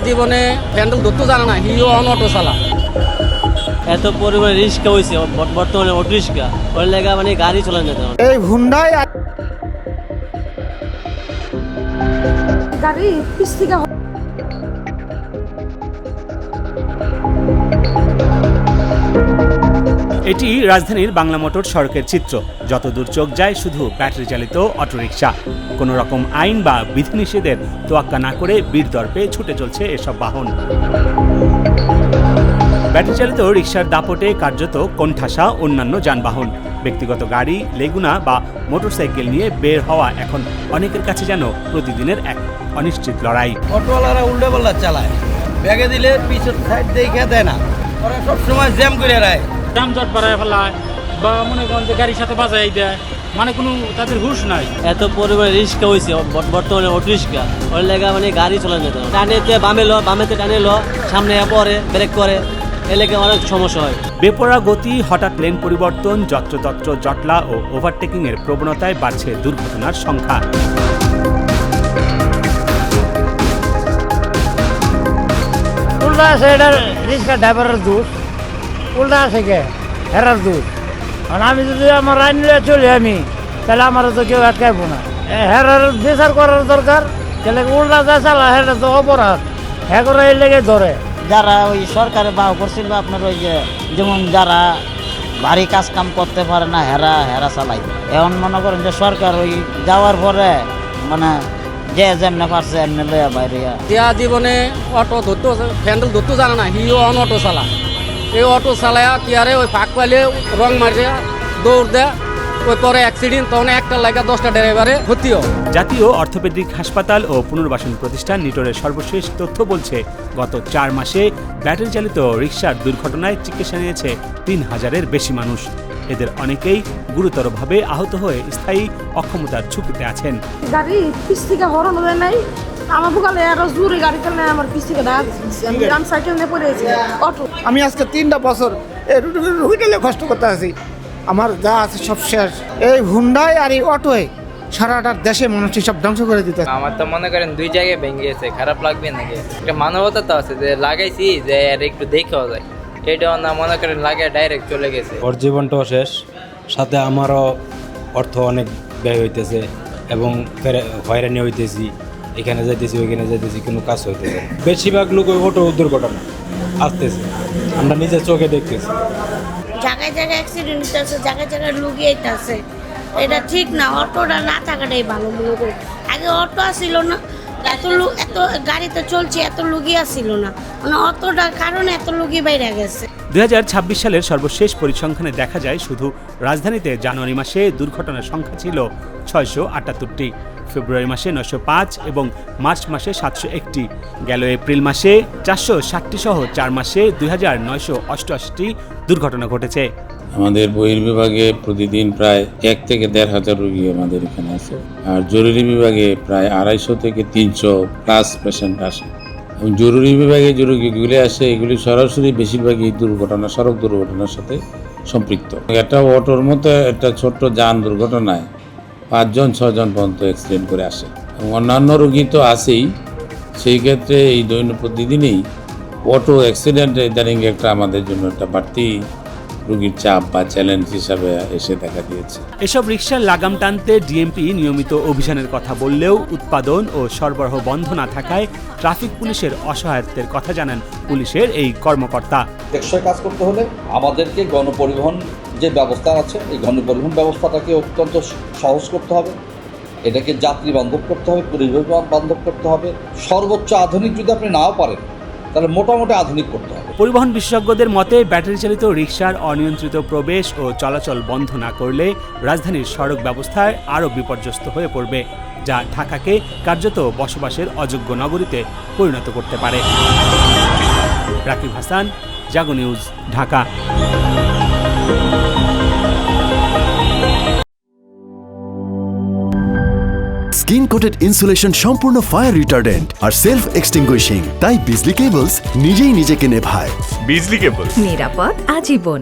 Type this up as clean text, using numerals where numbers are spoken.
জীবনে হ্যান্ডেল ধরতে জানে না, হিও অটো চালা। এত পরিমাণে রিক্সা হয়েছে বর্তমানে, অটো রিক্সা ওর লেগা মানে গাড়ি চলে যেতে হবে। এই হুন্ডাই গাড়ি পিছ থেকে এটি রাজধানীর বাংলা মোটর সড়কের চিত্র। যতদূর চোখ যায় শুধু ব্যাটারি চালিত অটোরিকশা। কোনো রকম আইন বা বিধিনিষেধের তোয়াক্কা না করে বীর দর্পে ছুটে চলছে এসব বাহন। ব্যাটারি চালিত রিকশার দাপটে কার্যত কোণঠাসা অন্যান্য যানবাহন। ব্যক্তিগত গাড়ি, লেগুনা বা মোটরসাইকেল নিয়ে বের হওয়া এখন অনেকের কাছে যেন প্রতিদিনের এক অনিশ্চিত লড়াই। অটোওয়ালারা উল্টে পাল্টা চালায়, ব্যাগে দিলে পিছন সাইড দেখে দেয় না, ওরা সবসময় জ্যাম করে রায়, যানজট বাড়ায় ফেলায় বা মনে করেন যে গাড়ির সাথে বাজাই দেয়, মানে কোনো তাদের হুঁশ নাই। এত পরিমাণে রিক্সা হয়েছে বর্তমানে, অটো রিক্সা ওর লেগা মানে গাড়ি চলে যেতে হবে। টানেতে বামেতে টানে সামনে পরে ব্রেক করে, এলাকা অনেক সমস্যা হয়। বেপরোয়া গতি, হঠাৎ লেন পরিবর্তন, যত্রতত্র জটলা ও ওভারটেকিং এর প্রবণতায় বাড়ছে দুর্ঘটনার সংখ্যা। উল্টা আছে, এটা রিক্সা ড্রাইভারের দোষ। উল্টা আছে কে হেরার দোষ। আর আমি যদি আমার আইন নিয়ে চলি তাহলে আমার তো কেউ আটকাইবো না। হেরার বিচার করার দরকার। তাহলে উল্টা যা চালা হেরা তো অপরাধ, হ্যাঁ করে এই লেগে ধরে। যারা ওই সরকারে বাউ করছিল আপনার ওই যে যেমন যারা ভারী কাজ কাম করতে পারে না হেরা চালাই। এখন মনে করেন যে সরকার ওই যাওয়ার পরে মানে যে যেমনে পারছে এমনি লইয়া বাইরে জীবনে অটো ধরতে হ্যান্ডেল ধরতে জানে না, হিও অটো চালা। এই অটো চালায়া টিয়ারে ওই ফাঁক পাইলে রং মারিয়া দৌড় দেয়, ওই পরে অ্যাক্সিডেন্ট, তখন একটা লাগা 10টা ড্রাইভারে ক্ষতিও। জাতীয় অর্থোপেডিক হাসপাতাল ও পুনর্বাসন প্রতিষ্ঠান নিটোরের সর্বশেষ তথ্য বলছে, গত 4 মাসে ব্যাটারি চালিত রিকশার দুর্ঘটনায় চিকিৎসা নিয়েছে 3000-এর বেশি মানুষ। এদের অনেকেই গুরুতরভাবে আহত হয়ে স্থায়ী অক্ষমতার ঝুঁকিতে আছেন। গাড়ি পিছ থেকে হরন দেয় নাই, আমার বুকালে আরো জোরে গাড়ি চালায়, আমার পিছ থেকে আমি সাইকেল নিয়ে পড়েছি অটো। আমি আজকে 3টা বছর এই রুগীটালে কষ্ট করতে আছি, আমার যা আছে সব শেষ। এই হুন্ডাই আর এই অটোয় সারাটা দেশে মানুষ সব ধ্বংস করে দিতে। আমার তো মনে করেন 2 জায়গায় ভেঙে গেছে, খারাপ লাগবে নাকি? একটা মানবতা তো আছে যে লাগাইছি যে আর একটু দেখাও যায়, এটাও না মনে করেন লাগে ডাইরেক্ট চলে গেছে। ওর জীবনটাও শেষ, সাথে আমারও অর্থ অনেক ব্যয় হইতেছে এবং হয়রানি হইতেছি। এখানে যাইতেছি ওইখানে যাইতেছি, কোনো কাজ হইতেছে। বেশিরভাগ লোক ওই অটো দুর্ঘটনা আসতেছে, আমরা নিজের চোখে দেখতেছি। জায়গায় জায়গায় অ্যাক্সিডেন্ট হইতেছে, জায়গায় জায়গায় লুগি আইতেছে। এটা ঠিক না, অটোটা না থাকাটাই ভালো মনে করি। আগে অটো আসছিল না, এত গাড়িতে চলছে, এত লুগি আসছিল না, মানে অটোটার কারণে এত লুগি বাইরে গেছে। 2026 সালের সর্বশেষ পরিসংখ্যানে দেখা যায়, শুধু রাজধানীতে জানুয়ারি মাসে দুর্ঘটনার সংখ্যা ছিল 678টি, ফেব্রুয়ারি মাসে 905 এবং মার্চ মাসে 701টি। গেল এপ্রিল মাসে 460টি সহ 4 মাসে 2988টি দুর্ঘটনা ঘটেছে। আমাদের বহির্বিভাগে প্রতিদিন প্রায় 1 থেকে 1,500 রোগী আমাদের এখানে আছে, আর জরুরি বিভাগে প্রায় 250 থেকে 300 প্লাস পেশেন্ট আসে। এবং জরুরি বিভাগে যে রোগীগুলি আসে এগুলি সরাসরি বেশিরভাগই সড়ক দুর্ঘটনার সাথে সম্পৃক্ত। একটা অটোর মতো একটা ছোট্ট যান দুর্ঘটনায় 5-6 জন পর্যন্ত অ্যাক্সিডেন্ট করে আসে, এবং অন্যান্য রোগী তো আছেই। সেই ক্ষেত্রে এই প্রতিদিনই অটো অ্যাক্সিডেন্ট ইদানিং একটা আমাদের জন্য একটা বাড়তি রোগীর চাপ বা চ্যালেঞ্জ হিসাবে এসে দেখা দিয়েছে। এসব রিকশার লাগাম টানতে ডিএমপি নিয়মিত অভিযানের কথা বললেও উৎপাদন ও সরবরাহ বন্ধ না থাকায় ট্রাফিক পুলিশের অসহায়ত্বের কথা জানান পুলিশের এই কর্মকর্তা। টেকসই কাজ করতে হলে আমাদেরকে গণপরিবহন যে ব্যবস্থা আছে, এই গণপরিবহন ব্যবস্থাটাকে অত্যন্ত সহজ করতে হবে, এটাকে যাত্রী বান্ধব করতে হবে, পরিবহন বান্ধব করতে হবে। সর্বোচ্চ আধুনিক যদি আপনি নাও পারেন তাহলে মোটামুটি আধুনিক করতে হবে। পরিবহন বিশেষজ্ঞদের মতে, ব্যাটারি চালিত রিকশার অনিয়ন্ত্রিত প্রবেশ ও চলাচল বন্ধ না করলে রাজধানীর সড়ক ব্যবস্থায় আরও বিপর্যস্ত হয়ে পড়বে, যা ঢাকাকে কার্যত বসবাসের অযোগ্য নগরীতে পরিণত করতে পারে। Rakib Hasan, Jago news, Dhaka. Skin coated insulation সম্পূর্ণ ফায়ার রিটার্ডেন্ট আর সেলফ এক্সটিংগুইশিং, তাই বিজলি কেবলস নিজেই নিজেকে নেভায়। বিজলি কেবল, নিরাপদ আজীবন।